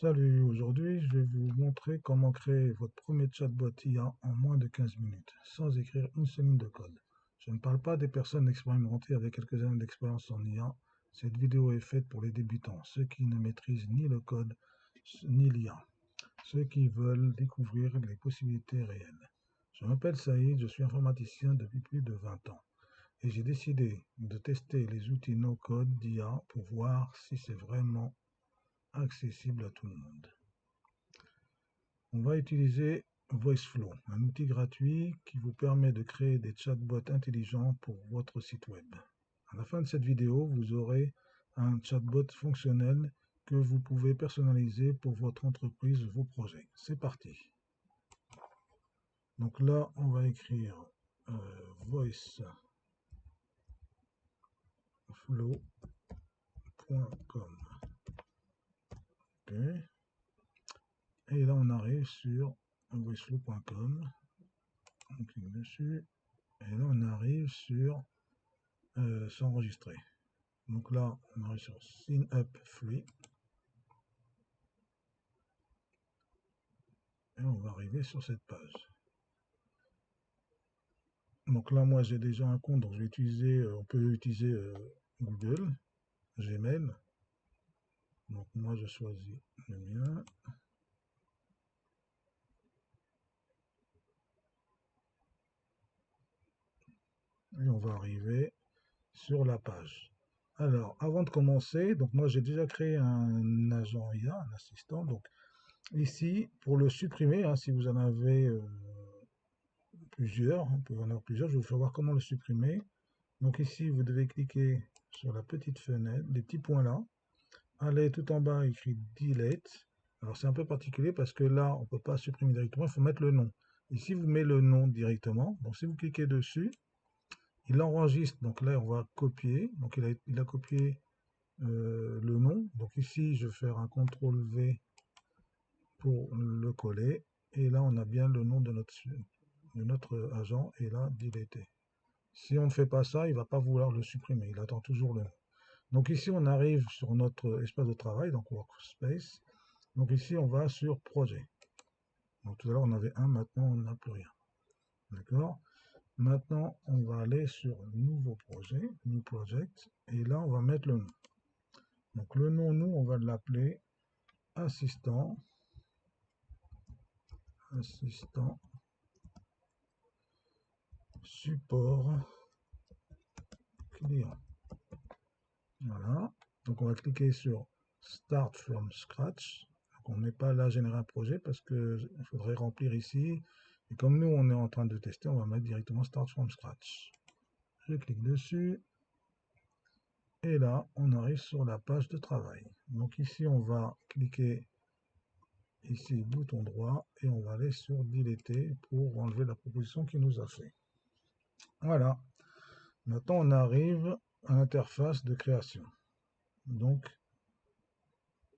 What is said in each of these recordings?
Salut, aujourd'hui je vais vous montrer comment créer votre premier chatbot IA en moins de 15 minutes, sans écrire une seule ligne de code. Je ne parle pas des personnes expérimentées avec quelques années d'expérience en IA. Cette vidéo est faite pour les débutants, ceux qui ne maîtrisent ni le code ni l'IA, ceux qui veulent découvrir les possibilités réelles. Je m'appelle Saïd, je suis informaticien depuis plus de 20 ans et j'ai décidé de tester les outils no-code d'IA pour voir si c'est vraiment accessible à tout le monde. On va utiliser VoiceFlow, un outil gratuit qui vous permet de créer des chatbots intelligents pour votre site web. À la fin de cette vidéo, vous aurez un chatbot fonctionnel que vous pouvez personnaliser pour votre entreprise ou vos projets. C'est parti. Donc là, on va écrire voiceflow.com. Okay. Et là, on arrive sur voiceflow.com. On clique dessus. Et là, on arrive sur s'enregistrer. Donc là, on arrive sur Sign Up Free. Et on va arriver sur cette page. Donc là, moi, j'ai déjà un compte. Donc, je vais utiliser, on peut utiliser Google, Gmail. Donc, moi, je choisis le mien. Et on va arriver sur la page. Alors, avant de commencer, donc moi, j'ai déjà créé un agent IA, un assistant. Donc, ici, pour le supprimer, hein, si vous en avez plusieurs, on peut en avoir plusieurs, je vais vous faire voir comment le supprimer. Donc ici, vous devez cliquer sur la petite fenêtre, les petits points là. Allez tout en bas, écrit Delete. Alors c'est un peu particulier parce que là, on ne peut pas supprimer directement, il faut mettre le nom. Ici, vous mettez le nom directement. Donc si vous cliquez dessus, il enregistre. Donc là, on va copier. Donc il a copié le nom. Donc ici, je vais faire un CTRL V pour le coller. Et là, on a bien le nom de notre agent. Et là, Delete. Si on ne fait pas ça, il ne va pas vouloir le supprimer. Il attend toujours le nom. Donc ici, on arrive sur notre espace de travail, donc Workspace. Donc ici, on va sur Projet. Donc tout à l'heure, on avait un, maintenant, on n'a plus rien. D'accord? Maintenant, on va aller sur Nouveau projet, New Project, et là, on va mettre le nom. Donc le nom, nous, on va l'appeler Assistant Support Client. Voilà. Donc on va cliquer sur Start from Scratch. Donc on ne met pas là générer un projet parce qu'il faudrait remplir ici. Et comme nous on est en train de tester, on va mettre directement Start from Scratch. Je clique dessus. Et là, on arrive sur la page de travail. Donc ici, on va cliquer ici, bouton droit, et on va aller sur Delete pour enlever la proposition qu'il nous a fait. Voilà. Maintenant, on arrive à l'interface de création. Donc,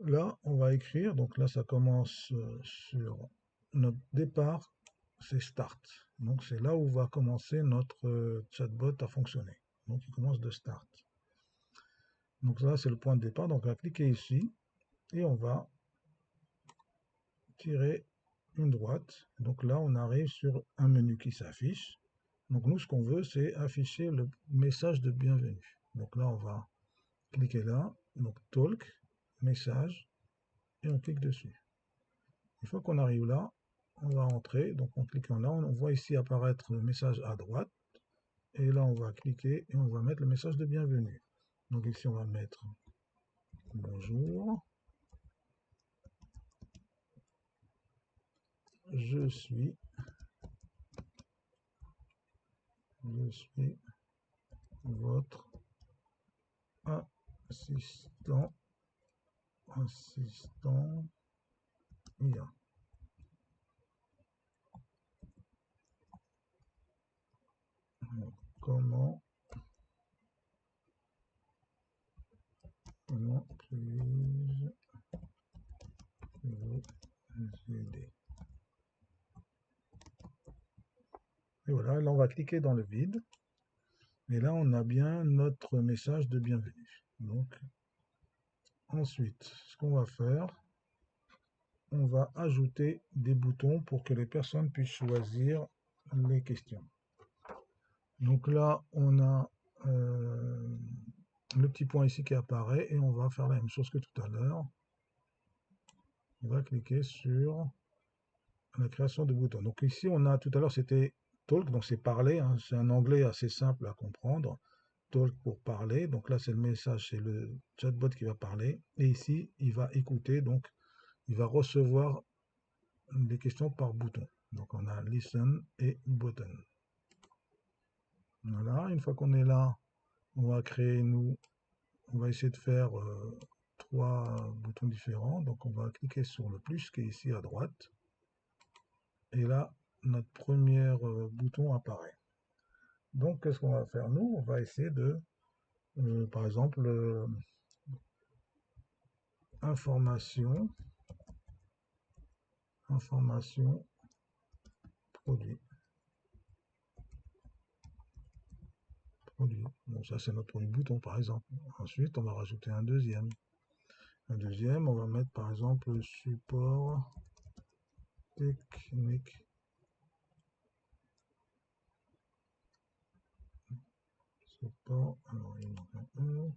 là, on va écrire, donc là, ça commence sur notre départ, c'est Start. Donc, c'est là où va commencer notre chatbot à fonctionner. Donc, il commence de Start. Donc là, c'est le point de départ. Donc, on va cliquer ici et on va tirer une droite. Donc là, on arrive sur un menu qui s'affiche. Donc nous, ce qu'on veut, c'est afficher le message de bienvenue. Donc là, on va cliquer là. Donc Talk, message, et on clique dessus. Une fois qu'on arrive là, on va entrer. Donc en cliquant là, on voit ici apparaître le message à droite. Et là, on va cliquer et on va mettre le message de bienvenue. Donc ici, on va mettre bonjour. Je suis votre assistant IA. Comment puis-je vous aider? Et voilà, là on va cliquer dans le vide. Et là on a bien notre message de bienvenue. Donc ensuite, ce qu'on va faire, on va ajouter des boutons pour que les personnes puissent choisir les questions. Donc là, on a le petit point ici qui apparaît et on va faire la même chose que tout à l'heure. On va cliquer sur la création de boutons. Donc ici, on a tout à l'heure, c'était talk, donc c'est parler, hein, c'est un anglais assez simple à comprendre. Talk pour parler, donc là c'est le message, c'est le chatbot qui va parler. Et ici, il va écouter, donc il va recevoir des questions par bouton. Donc on a listen et button. Voilà, une fois qu'on est là, on va créer on va essayer de faire 3 boutons différents. Donc on va cliquer sur le plus qui est ici à droite. Et là, notre premier bouton apparaît. Donc qu'est-ce qu'on va faire nous? On va essayer de, par exemple, information produit. Bon, ça c'est notre premier bouton par exemple. Ensuite, on va rajouter un deuxième. Un deuxième, on va mettre par exemple support technique. Support, alors il manque un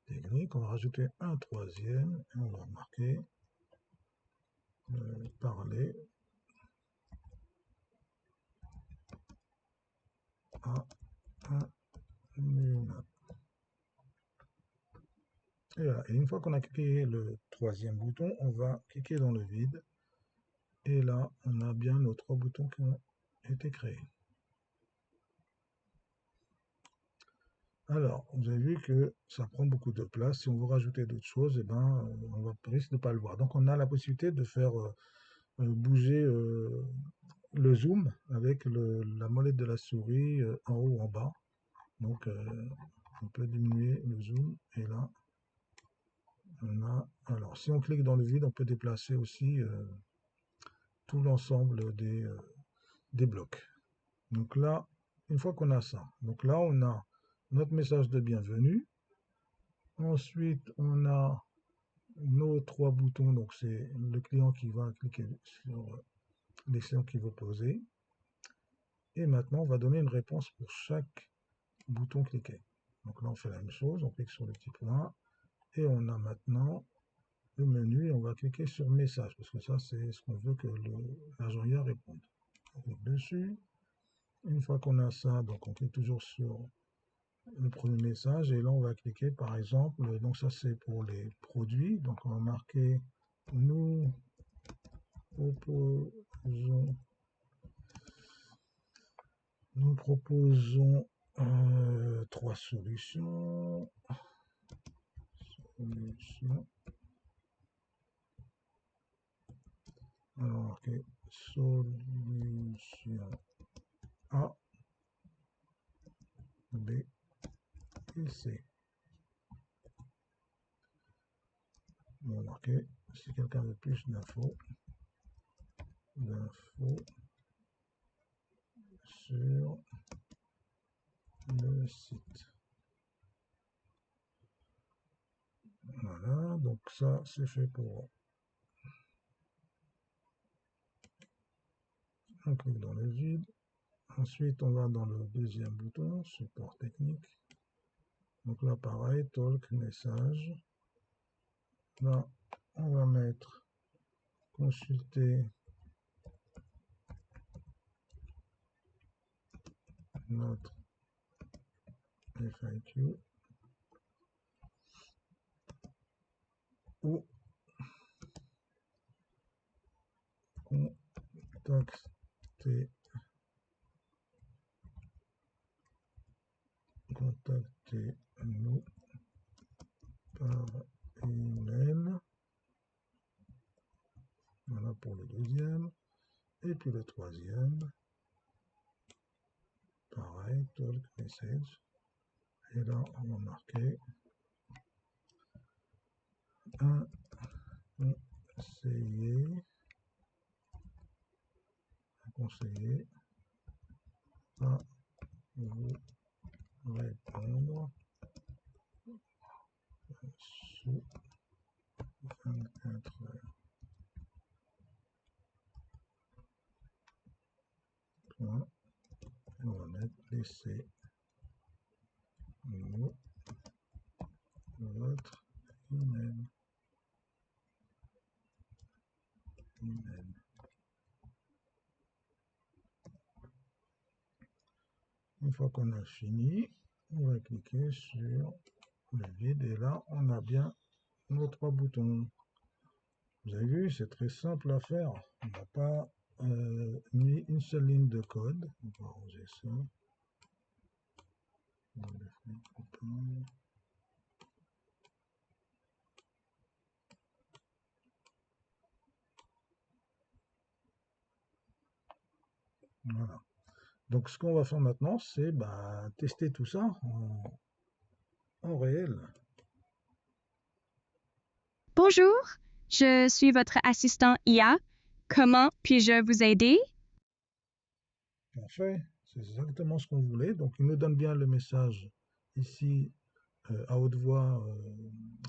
technique, on va rajouter un troisième et on va marquer parler à un humain. Et voilà. Et une fois qu'on a cliqué le troisième bouton, on va cliquer dans le vide. Et là, on a bien nos 3 boutons qui ont été créés. Alors, vous avez vu que ça prend beaucoup de place. Si on veut rajouter d'autres choses, eh ben, on risque de ne pas le voir. Donc, on a la possibilité de faire bouger le zoom avec la molette de la souris en haut ou en bas. Donc, on peut diminuer le zoom. Et là, on a... Alors, si on clique dans le vide, on peut déplacer aussi tout l'ensemble des blocs. Donc là, une fois qu'on a ça, donc là, on a notre message de bienvenue. Ensuite, on a nos 3 boutons. Donc, c'est le client qui va cliquer sur les questions qu'il veut poser. Et maintenant, on va donner une réponse pour chaque bouton cliqué. Donc là, on fait la même chose. On clique sur le petit point. Et on a maintenant le menu. Et on va cliquer sur message. Parce que ça, c'est ce qu'on veut que l'agent IA réponde. On clique dessus. Une fois qu'on a ça, donc on clique toujours sur le premier message et là on va cliquer par exemple, donc ça c'est pour les produits, donc on va marquer nous proposons 3 solutions. Alors on va marquer solution A, B et C. On va marquer, si quelqu'un veut plus d'infos sur le site. Voilà, donc ça c'est fait pour. On clique dans le vide. Ensuite, on va dans le deuxième bouton, support technique. Donc là, pareil, talk, message. Là, on va mettre consulter notre FAQ ou contactez-nous par email. Voilà pour le deuxième. Et puis le troisième, pareil, talk, message. Et là, on va marquer un conseiller à vous répondre sous 24 laisser votre email. Une fois qu'on a fini, on va cliquer sur le vide et là, on a bien nos 3 boutons. Vous avez vu, c'est très simple à faire. On n'a pas mis une seule ligne de code. On va arranger ça. Voilà. Donc ce qu'on va faire maintenant, c'est tester tout ça en réel. Bonjour, je suis votre assistant IA. Comment puis-je vous aider? Parfait, c'est exactement ce qu'on voulait. Donc il nous donne bien le message ici à haute voix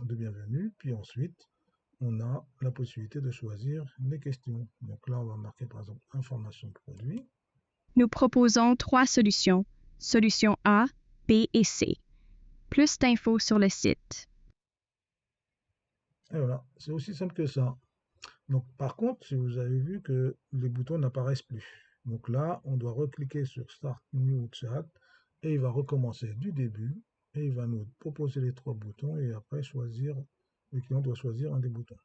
de bienvenue. Puis ensuite, on a la possibilité de choisir les questions. Donc là, on va marquer par exemple information produit. Nous proposons 3 solutions. Solution A, B et C. Plus d'infos sur le site. Et voilà, c'est aussi simple que ça. Donc par contre, si vous avez vu que les boutons n'apparaissent plus. Donc là, on doit recliquer sur Start New Chat et il va recommencer du début et il va nous proposer les 3 boutons et après choisir, le client doit choisir un des boutons.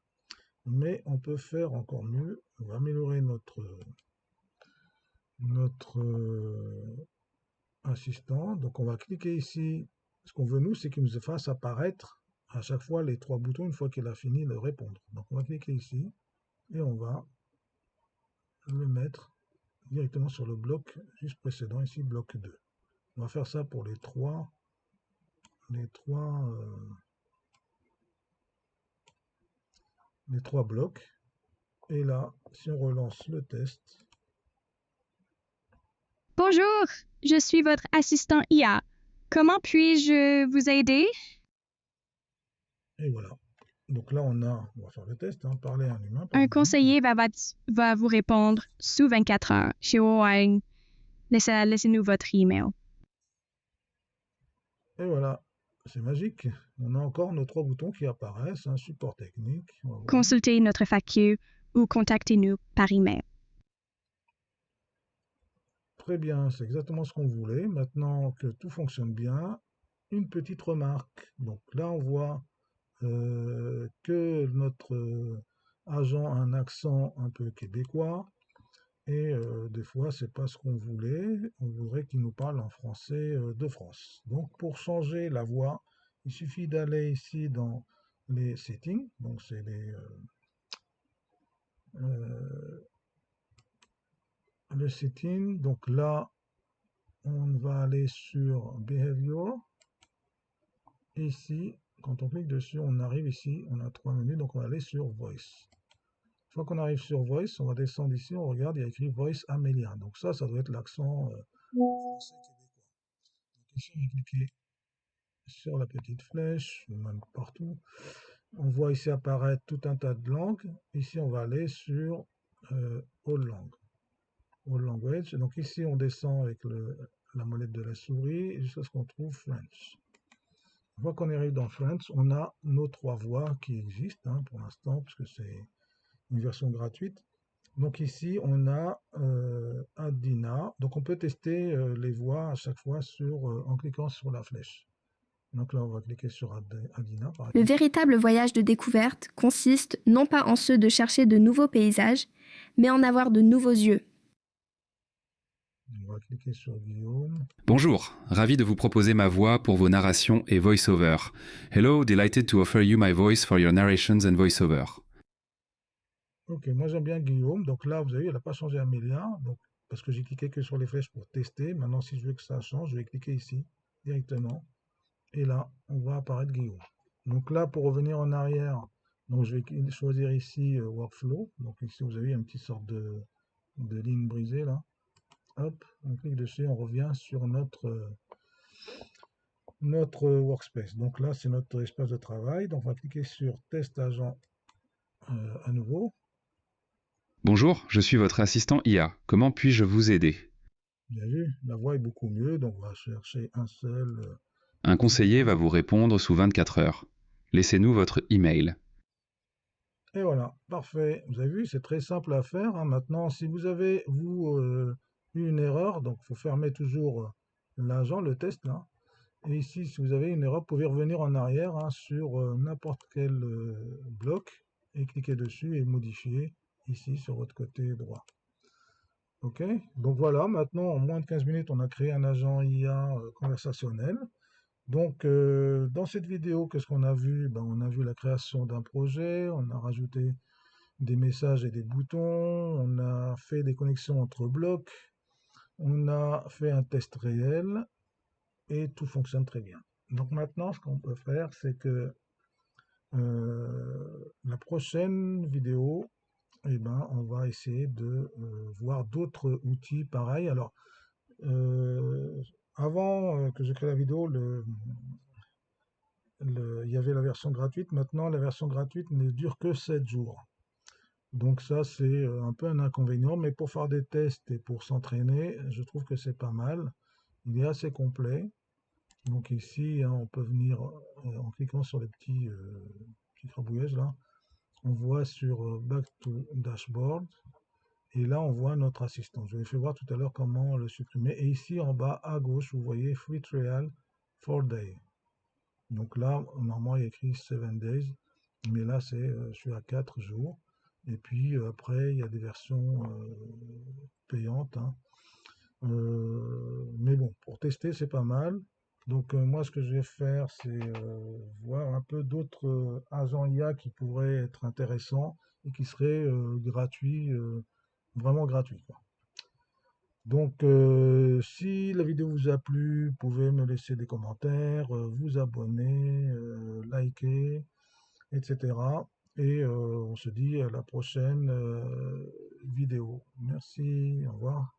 Mais on peut faire encore mieux, on va améliorer notre assistant. Donc on va cliquer ici. Ce qu'on veut nous, c'est qu'il nous fasse apparaître à chaque fois les 3 boutons une fois qu'il a fini de répondre. Donc on va cliquer ici et on va le mettre directement sur le bloc juste précédent, ici bloc 2. On va faire ça pour les trois blocs. Et là, si on relance le test. Bonjour, je suis votre assistant IA. Comment puis-je vous aider? Et voilà. Donc là, on va faire le test, parler à un humain. Un conseiller va vous répondre sous 24 heures. Chez Huawei, laissez-nous votre email. Et voilà, c'est magique. On a encore nos 3 boutons qui apparaissent, support technique. Consultez notre FAQ ou contactez-nous par email. Très bien, c'est exactement ce qu'on voulait. Maintenant que tout fonctionne bien, une petite remarque. Donc là, on voit que notre agent a un accent un peu québécois et des fois c'est pas ce qu'on voulait, on voudrait qu'il nous parle en français de France. Donc pour changer la voix, il suffit d'aller ici dans les settings, donc c'est le setting, donc là on va aller sur behavior, ici quand on clique dessus on arrive ici, on a 3 menus, donc on va aller sur voice. Une fois qu'on arrive sur Voice, on va descendre ici, on regarde, il y a écrit Voice Amelia. Donc ça doit être l'accent français québécois. Donc ici, on va cliquer sur la petite flèche, ou même partout. On voit ici apparaître tout un tas de langues. Ici, on va aller sur All Language. All Language. Donc ici, on descend avec la molette de la souris jusqu'à ce qu'on trouve French. Une fois qu'on arrive dans French, on a nos 3 voix qui existent pour l'instant, puisque c'est une version gratuite. Donc ici, on a Adina. Donc on peut tester les voix à chaque fois en cliquant sur la flèche. Donc là, on va cliquer sur Adina. Par exemple. Le véritable voyage de découverte consiste non pas en ceux de chercher de nouveaux paysages, mais en avoir de nouveaux yeux. On va cliquer sur Guillaume. Bonjour, ravi de vous proposer ma voix pour vos narrations et voice-over. Hello, delighted to offer you my voice for your narrations and voice-over. Ok, moi j'aime bien Guillaume. Donc là, vous avez vu, elle n'a pas changé Amélia. Donc, parce que j'ai cliqué que sur les flèches pour tester. Maintenant, si je veux que ça change, je vais cliquer ici directement. Et là, on va apparaître Guillaume. Donc là, pour revenir en arrière, donc je vais choisir ici Workflow. Donc ici, vous avez une petite sorte de ligne brisée là. Hop, on clique dessus, on revient sur notre workspace. Donc là, c'est notre espace de travail. Donc on va cliquer sur Test Agent à nouveau. Bonjour, je suis votre assistant IA. Comment puis-je vous aider? Bien vu, la voix est beaucoup mieux, donc on va chercher un seul. Un conseiller va vous répondre sous 24 heures. Laissez-nous votre email. Et voilà, parfait. Vous avez vu, c'est très simple à faire, hein. Maintenant, si vous avez, vous, eu une erreur, donc il faut fermer toujours l'agent, le test, là. Et ici, si vous avez une erreur, vous pouvez revenir en arrière, hein, sur n'importe quel bloc et cliquer dessus et modifier ici sur votre côté droit. OK? Donc voilà, maintenant, en moins de 15 minutes, on a créé un agent IA conversationnel. Donc, dans cette vidéo, qu'est-ce qu'on a vu? Ben, on a vu la création d'un projet, on a rajouté des messages et des boutons, on a fait des connexions entre blocs, on a fait un test réel et tout fonctionne très bien. Donc maintenant, ce qu'on peut faire, c'est que la prochaine vidéo, eh ben, on va essayer de voir d'autres outils pareils. Alors, euh, avant que je crée la vidéo, il y avait la version gratuite. Maintenant, la version gratuite ne dure que 7 jours. Donc ça, c'est un peu un inconvénient, mais pour faire des tests et pour s'entraîner, je trouve que c'est pas mal. Il est assez complet. Donc ici, hein, on peut venir, en cliquant sur les petits crabouillages là, on voit sur Back to Dashboard, et là on voit notre assistant. Je vous ai fait voir tout à l'heure comment le supprimer. Et ici en bas à gauche, vous voyez Free Trial for Day. Donc là, normalement, il y a écrit 7 days, mais là, je suis à 4 jours. Et puis après, il y a des versions payantes, hein. Mais bon, pour tester, c'est pas mal. Donc moi, ce que je vais faire, c'est voir un peu d'autres agents IA qui pourraient être intéressants et qui seraient gratuits, vraiment gratuits, quoi. Donc, si la vidéo vous a plu, vous pouvez me laisser des commentaires, vous abonner, liker, etc. Et on se dit à la prochaine vidéo. Merci, au revoir.